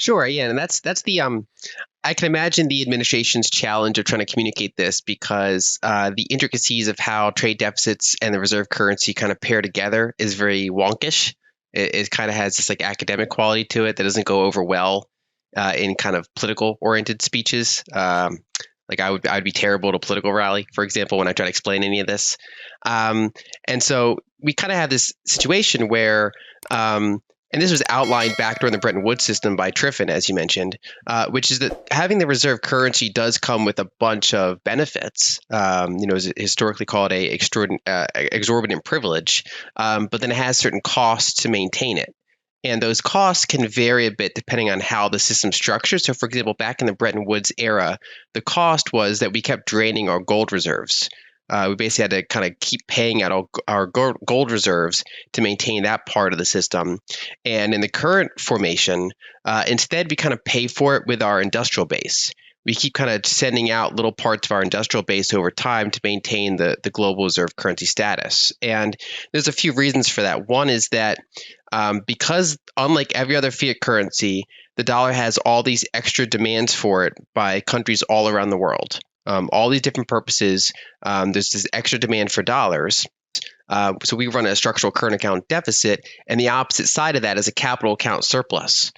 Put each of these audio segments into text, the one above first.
Sure, yeah, and that's the I can imagine the administration's challenge of trying to communicate this because the intricacies of how trade deficits and the reserve currency kind of pair together is very wonkish. It kind of has this like academic quality to it that doesn't go over well in kind of political oriented speeches. Like I would be terrible at a political rally, for example, when I try to explain any of this. And so we kind of have this situation where and this was outlined back during the Bretton Woods system by Triffin, as you mentioned, which is that having the reserve currency does come with a bunch of benefits. Is historically called a exorbitant privilege, but then it has certain costs to maintain it. And those costs can vary a bit depending on how the system's structured. So, for example, back in the Bretton Woods era, the cost was that we kept draining our gold reserves. We basically had to kind of keep paying out our gold reserves to maintain that part of the system. And in the current formation, instead, we kind of pay for it with our industrial base. We keep kind of sending out little parts of our industrial base over time to maintain the global reserve currency status. And there's a few reasons for that. One is that because unlike every other fiat currency, the dollar has all these extra demands for it by countries all around the world. All these different purposes, there's this extra demand for dollars. So we run a structural current account deficit, and the opposite side of that is a capital account surplus,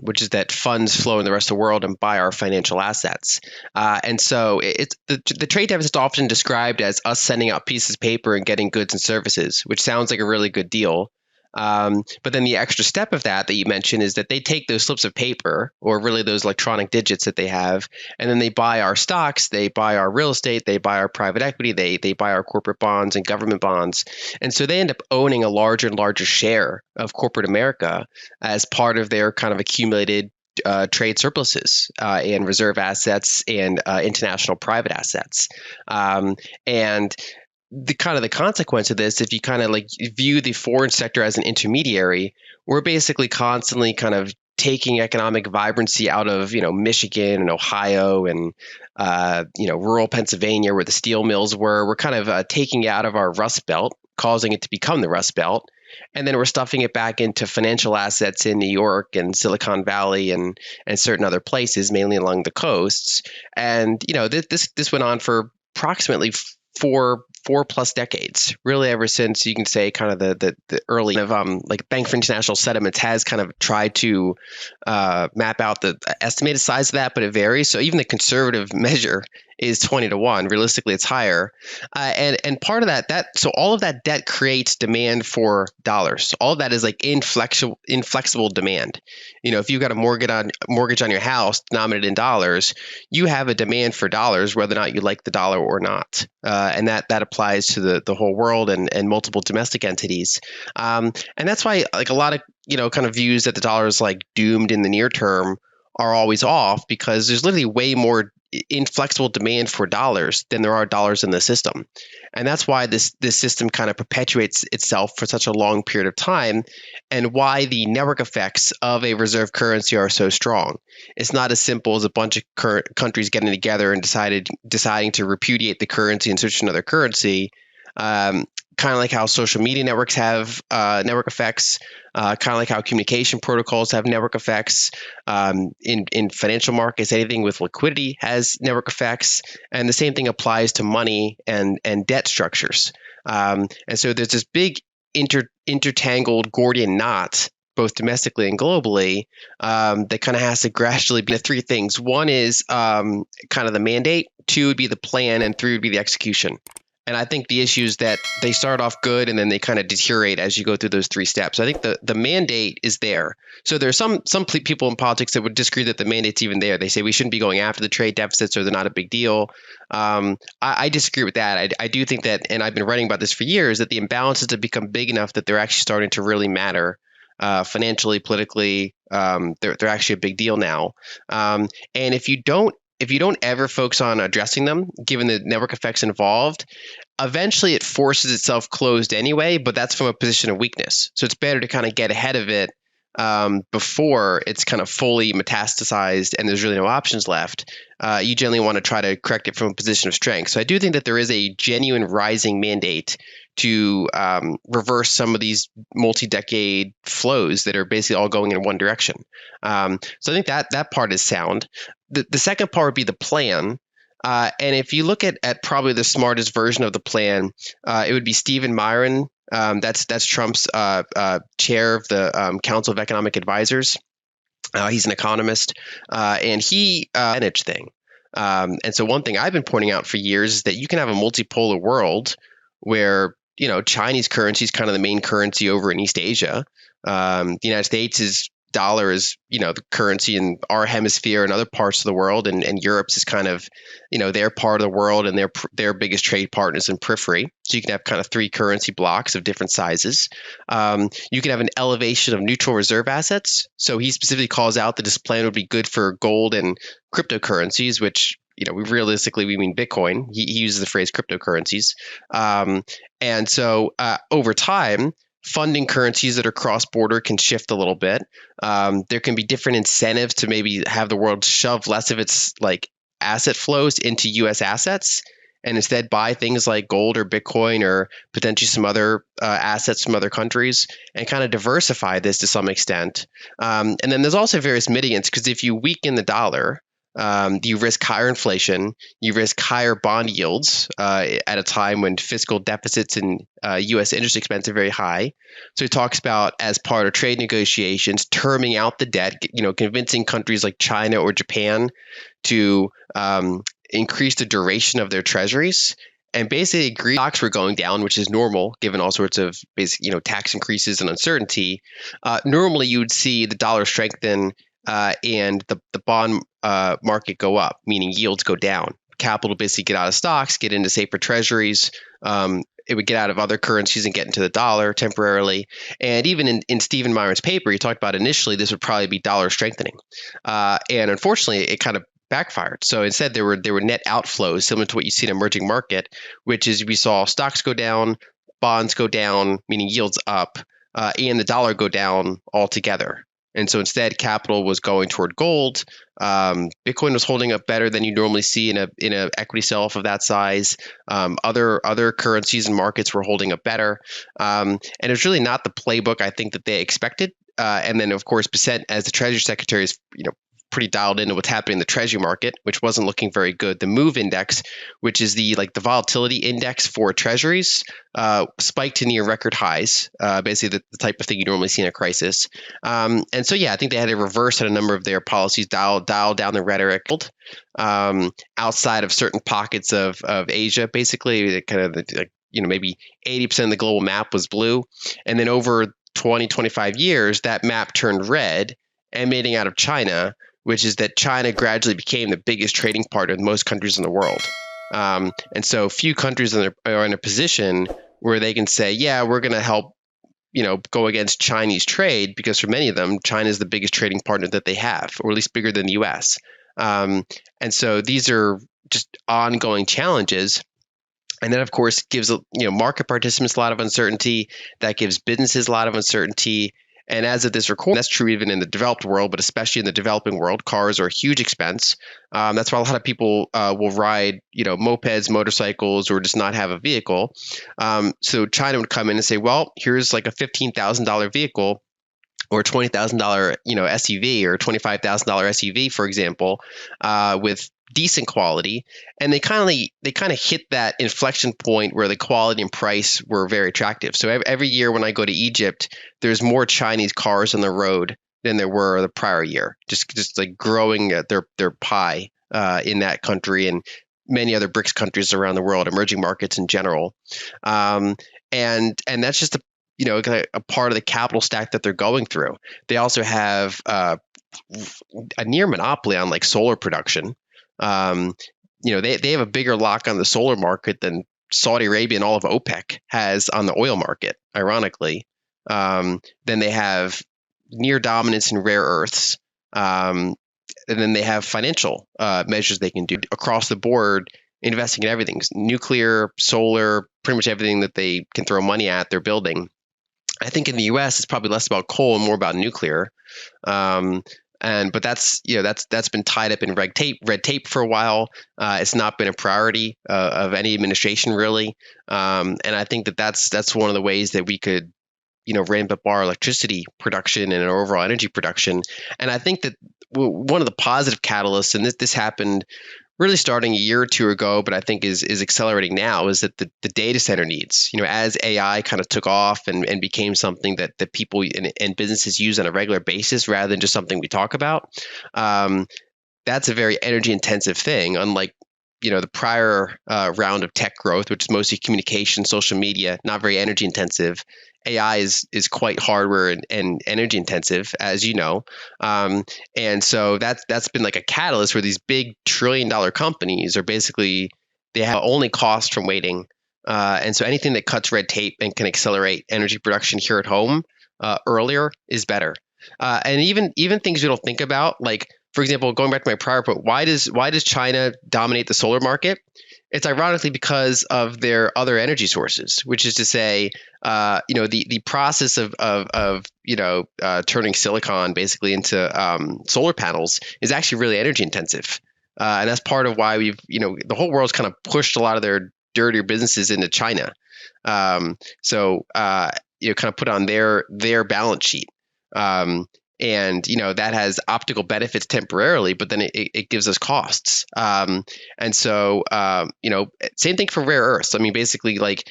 which is that funds flow in the rest of the world and buy our financial assets. And so it's the trade deficit is often described as us sending out pieces of paper and getting goods and services, which sounds like a really good deal. But then the extra step of that you mentioned is that they take those slips of paper, or really those electronic digits that they have, and then they buy our stocks, they buy our real estate, they buy our private equity, they buy our corporate bonds and government bonds. And so they end up owning a larger and larger share of corporate America as part of their kind of accumulated trade surpluses and reserve assets and international private assets. And the consequence of this, if you kind of like view the foreign sector as an intermediary, we're basically constantly kind of taking economic vibrancy out of Michigan and Ohio and rural Pennsylvania where the steel mills were. We're kind of taking it out of our Rust Belt, causing it to become the Rust Belt. And then we're stuffing it back into financial assets in New York and Silicon Valley and certain other places, mainly along the coasts. And this went on for approximately four plus decades, really ever since you can say kind of the early of like Bank for International Settlements has kind of tried to map out the estimated size of that, but it varies. So even the conservative measure is 20-1. Realistically, it's higher. And part of that, so all of that debt creates demand for dollars. All of that is like inflexible demand. If you've got a mortgage on your house denominated in dollars, you have a demand for dollars, whether or not you like the dollar or not. And that applies to the whole world and multiple domestic entities. And that's why like a lot of, kind of views that the dollar is like doomed in the near term are always off, because there's literally way more inflexible demand for dollars than there are dollars in the system. And that's why this system kind of perpetuates itself for such a long period of time, and why the network effects of a reserve currency are so strong. It's not as simple as a bunch of countries getting together and deciding to repudiate the currency and switch to another currency. Kind of like how social media networks have network effects, kind of like how communication protocols have network effects. In financial markets, anything with liquidity has network effects, and the same thing applies to money and debt structures. And so there's this big intertangled Gordian knot, both domestically and globally, that kind of has to gradually be the three things. One is kind of the mandate, two would be the plan, and three would be the execution. And I think the issue is that they start off good and then they kind of deteriorate as you go through those three steps. I think the mandate is there. So there are some people in politics that would disagree that the mandate's even there. They say we shouldn't be going after the trade deficits, or they're not a big deal. I disagree with that. I do think that, and I've been writing about this for years, that the imbalances have become big enough that they're actually starting to really matter. Financially, politically, they're actually a big deal now. And if you don't ever focus on addressing them, given the network effects involved, eventually it forces itself closed anyway, but that's from a position of weakness. So it's better to kind of get ahead of it before it's kind of fully metastasized and there's really no options left, you generally want to try to correct it from a position of strength. So I do think that there is a genuine rising mandate to reverse some of these multi-decade flows that are basically all going in one direction. So I think that part is sound. The second part would be the plan. And if you look at probably the smartest version of the plan, it would be Stephen Myron. That's Trump's chair of the Council of Economic Advisors. He's an economist, and he managed thing. And so one thing I've been pointing out for years is that you can have a multipolar world where Chinese currency is kind of the main currency over in East Asia. The United States' dollar is the currency in our hemisphere and other parts of the world, and Europe's is kind of their part of the world and their biggest trade partners in periphery. So you can have kind of three currency blocks of different sizes. You can have an elevation of neutral reserve assets. So he specifically calls out that this plan would be good for gold and cryptocurrencies, which we mean Bitcoin. He uses the phrase cryptocurrencies. And so over time, funding currencies that are cross-border can shift a little bit. There can be different incentives to maybe have the world shove less of its asset flows into U.S. assets and instead buy things like gold or Bitcoin or potentially some other assets from other countries and kind of diversify this to some extent. And then there's also various mitigants, because if you weaken the dollar, you risk higher inflation, you risk higher bond yields at a time when fiscal deficits and U.S. interest expense are very high. So he talks about, as part of trade negotiations, terming out the debt, convincing countries like China or Japan to increase the duration of their treasuries. And basically agree stocks were going down, which is normal given all sorts of basic, tax increases and uncertainty. Normally, you would see the dollar strengthen and the bond market go up, meaning yields go down. Capital basically get out of stocks, get into safer treasuries. It would get out of other currencies and get into the dollar temporarily. And even in Stephen Myron's paper, he talked about initially this would probably be dollar strengthening. And unfortunately, it kind of backfired. So instead, there were net outflows similar to what you see in emerging market, which is we saw stocks go down, bonds go down, meaning yields up, and the dollar go down altogether. And so instead, capital was going toward gold. Bitcoin was holding up better than you normally see in a equity sell-off of that size. Other currencies and markets were holding up better. And it's really not the playbook I think that they expected. And then, of course, Bissett, as the Treasury Secretary, is pretty dialed into what's happening in the Treasury market, which wasn't looking very good. The MOVE index, which is the volatility index for Treasuries, spiked to near record highs. Basically, the type of thing you normally see in a crisis. And so, I think they had to reverse on a number of their policies, dial down the rhetoric. Outside of certain pockets of Asia, basically, kind of maybe 80% of the global map was blue, and then over 20, 25 years, that map turned red, emanating out of China, which is that China gradually became the biggest trading partner in most countries in the world. And so few countries are in a position where they can say, we're going to help, go against Chinese trade, because for many of them, China is the biggest trading partner that they have, or at least bigger than the US. And so these are just ongoing challenges. And that, of course, gives market participants a lot of uncertainty. That gives businesses a lot of uncertainty. And as of this recording, that's true even in the developed world, but especially in the developing world, cars are a huge expense. That's why a lot of people will ride, mopeds, motorcycles, or just not have a vehicle. So China would come in and say, well, here's like a $15,000 vehicle, or $20,000, SUV, or $25,000 SUV, for example, with decent quality, and they kind of hit that inflection point where the quality and price were very attractive. So every year when I go to Egypt, there's more Chinese cars on the road than there were the prior year, just like growing their pie in that country and many other BRICS countries around the world, emerging markets in general, and that's just a part of the capital stack that they're going through. They also have a near monopoly on solar production. They have a bigger lock on the solar market than Saudi Arabia and all of OPEC has on the oil market, ironically. Then they have near dominance in rare earths. And then they have financial measures they can do across the board, investing in everything. Nuclear, solar, pretty much everything that they can throw money at, they're building. I think in the US, it's probably less about coal and more about nuclear. Um, but that's been tied up in red tape for a while. It's not been a priority of any administration really. And I think that that's one of the ways that we could ramp up our electricity production and our overall energy production. And I think that one of the positive catalysts, and this happened really starting a year or two ago, but I think is accelerating now, is that the data center needs, as AI kind of took off and became something that people and businesses use on a regular basis rather than just something we talk about. That's a very energy intensive thing, unlike the prior round of tech growth, which is mostly communication, social media, not very energy intensive. AI is quite hardware and energy intensive, as you know, and so that's been like a catalyst where these big $1 trillion companies are basically, they have only cost from waiting, and so anything that cuts red tape and can accelerate energy production here at home earlier is better. And even things we don't think about, like for example, going back to my prior point, why does China dominate the solar market? It's ironically because of their other energy sources, which is to say, the process of turning silicon basically into solar panels is actually really energy intensive, and that's part of why the whole world's kind of pushed a lot of their dirtier businesses into China. So kind of put on their balance sheet. And that has optical benefits temporarily, but then it gives us costs. And so same thing for rare earths. I mean, basically, like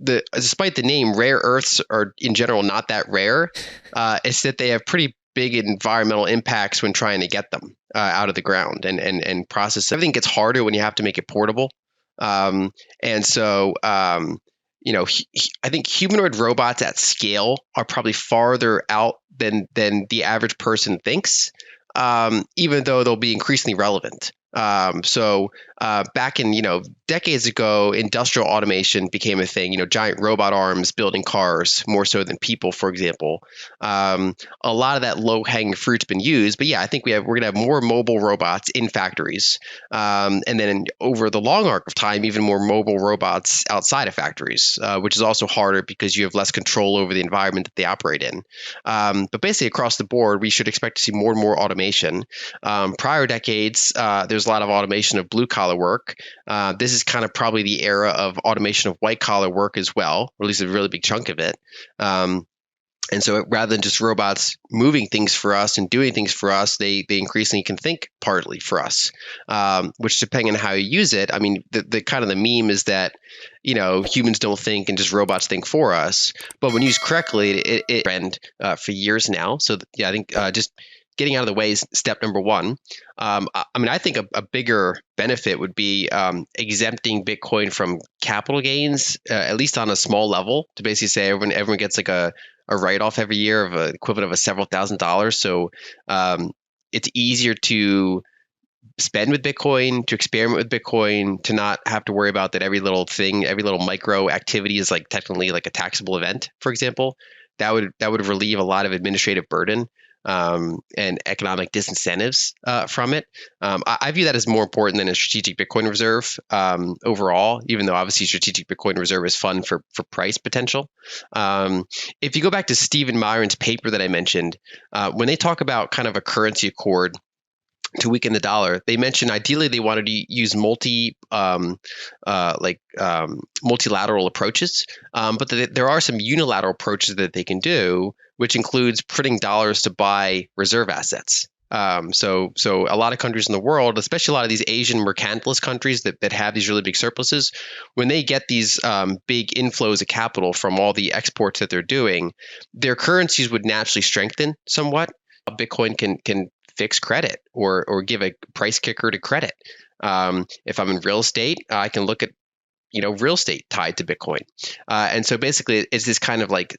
despite the name, rare earths are in general not that rare. It's that they have pretty big environmental impacts when trying to get them out of the ground and process. Everything gets harder when you have to make it portable. And so I think humanoid robots at scale are probably farther out than the average person thinks, even though they'll be increasingly relevant. So back in decades ago, industrial automation became a thing. Giant robot arms building cars more so than people, for example. A lot of that low hanging fruit's been used, but yeah, I think we're gonna have more mobile robots in factories, and then over the long arc of time, even more mobile robots outside of factories, which is also harder because you have less control over the environment that they operate in. But basically, across the board, we should expect to see more and more automation. Prior decades, there's a lot of automation of blue collar work. This is kind of probably the era of automation of white collar work as well, or at least a really big chunk of it. And so rather than just robots moving things for us and doing things for us, they increasingly can think partly for us, which depending on how you use it, I mean, the kind of the meme is that, humans don't think and just robots think for us. But when used correctly, it trend for years now. So yeah, I think just getting out of the way is step number one. I think a bigger benefit would be exempting Bitcoin from capital gains, at least on a small level, to basically say everyone gets like a write-off every year of an equivalent of several $1,000s. So it's easier to spend with Bitcoin, to experiment with Bitcoin, to not have to worry about that every little thing, every little micro activity is like technically like a taxable event, for example. That would relieve a lot of administrative burden. And economic disincentives from it. I view that as more important than a strategic Bitcoin reserve overall, even though obviously strategic Bitcoin reserve is fun for price potential. If you go back to Stephen Myron's paper that I mentioned, when they talk about kind of a currency accord to weaken the dollar, they mentioned ideally they wanted to use multilateral approaches, but there are some unilateral approaches that they can do, which includes printing dollars to buy reserve assets. So a lot of countries in the world, especially a lot of these Asian mercantilist countries that have these really big surpluses, when they get these big inflows of capital from all the exports that they're doing, their currencies would naturally strengthen somewhat. Bitcoin can fix credit or give a price kicker to credit. If I'm in real estate, I can look at real estate tied to Bitcoin, and so basically it's this kind of like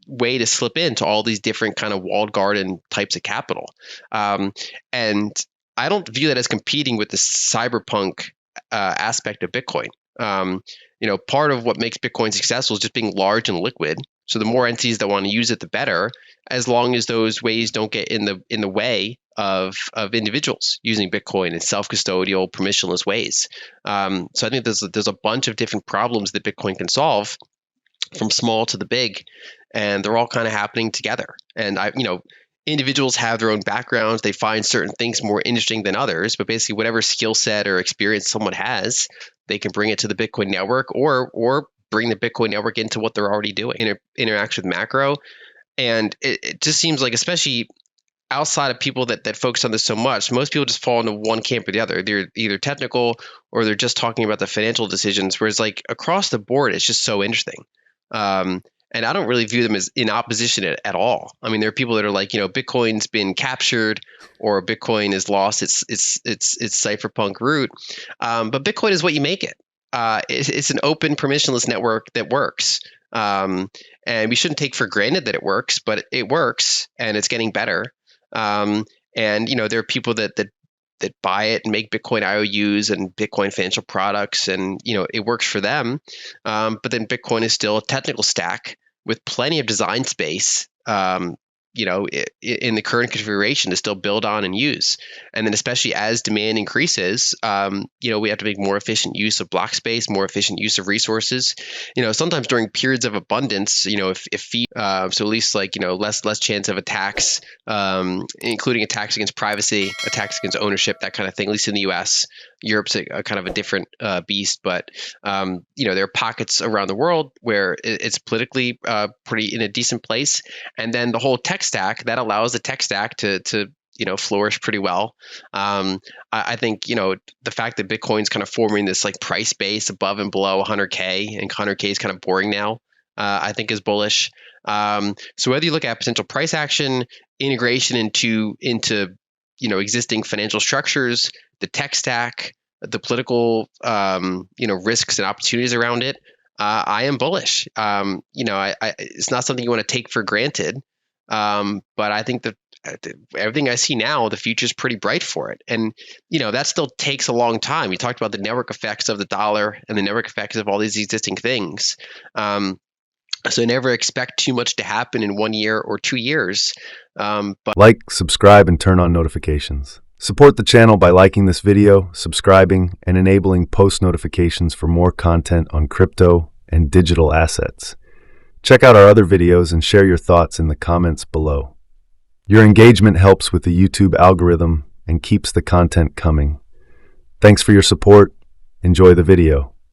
way to slip into all these different kind of walled garden types of capital. And I don't view that as competing with the cyberpunk aspect of Bitcoin. Part of what makes Bitcoin successful is just being large and liquid. So the more entities that want to use it, the better, as long as those ways don't get in the way of individuals using Bitcoin in self-custodial, permissionless ways. So I think there's a bunch of different problems that Bitcoin can solve, from small to the big. and they're all kind of happening together. And individuals have their own backgrounds. They find certain things more interesting than others, but basically whatever skill set or experience someone has, they can bring it to the Bitcoin network or bring the Bitcoin network into what they're already doing, interact with macro. And it just seems like, especially outside of people that focus on this so much, most people just fall into one camp or the other. They're either technical or they're just talking about the financial decisions, whereas like across the board, it's just so interesting. And I don't really view them as in opposition at all. I mean, there are people that are like, Bitcoin's been captured or Bitcoin has lost its cypherpunk root. But Bitcoin is what you make it. It's an open, permissionless network that works. And we shouldn't take for granted that it works, but it works and it's getting better. And there are people that buy it and make Bitcoin IOUs and Bitcoin financial products, and it works for them. But then Bitcoin is still a technical stack with plenty of design space, in the current configuration to still build on and use. And then especially as demand increases, we have to make more efficient use of block space, more efficient use of resources. Sometimes during periods of abundance, so at least less chance of attacks, including attacks against privacy, attacks against ownership, that kind of thing, at least in the US. Europe's a kind of a different beast, but there are pockets around the world where it's politically pretty in a decent place, and then the whole tech stack that allows the tech stack to flourish pretty well. I think the fact that Bitcoin's kind of forming this like price base above and below 100K, and 100K is kind of boring now, I think is bullish. So whether you look at potential price action, integration into existing financial structures, the tech stack, the political risks and opportunities around it, I am bullish. It's not something you want to take for granted, but I think that everything I see now, the future is pretty bright for it. And that still takes a long time. You talked about the network effects of the dollar and the network effects of all these existing things. So never expect too much to happen in 1 year or 2 years. But like, subscribe, and turn on notifications. Support the channel by liking this video, subscribing, and enabling post notifications for more content on crypto and digital assets. Check out our other videos and share your thoughts in the comments below. Your engagement helps with the YouTube algorithm and keeps the content coming. Thanks for your support. Enjoy the video.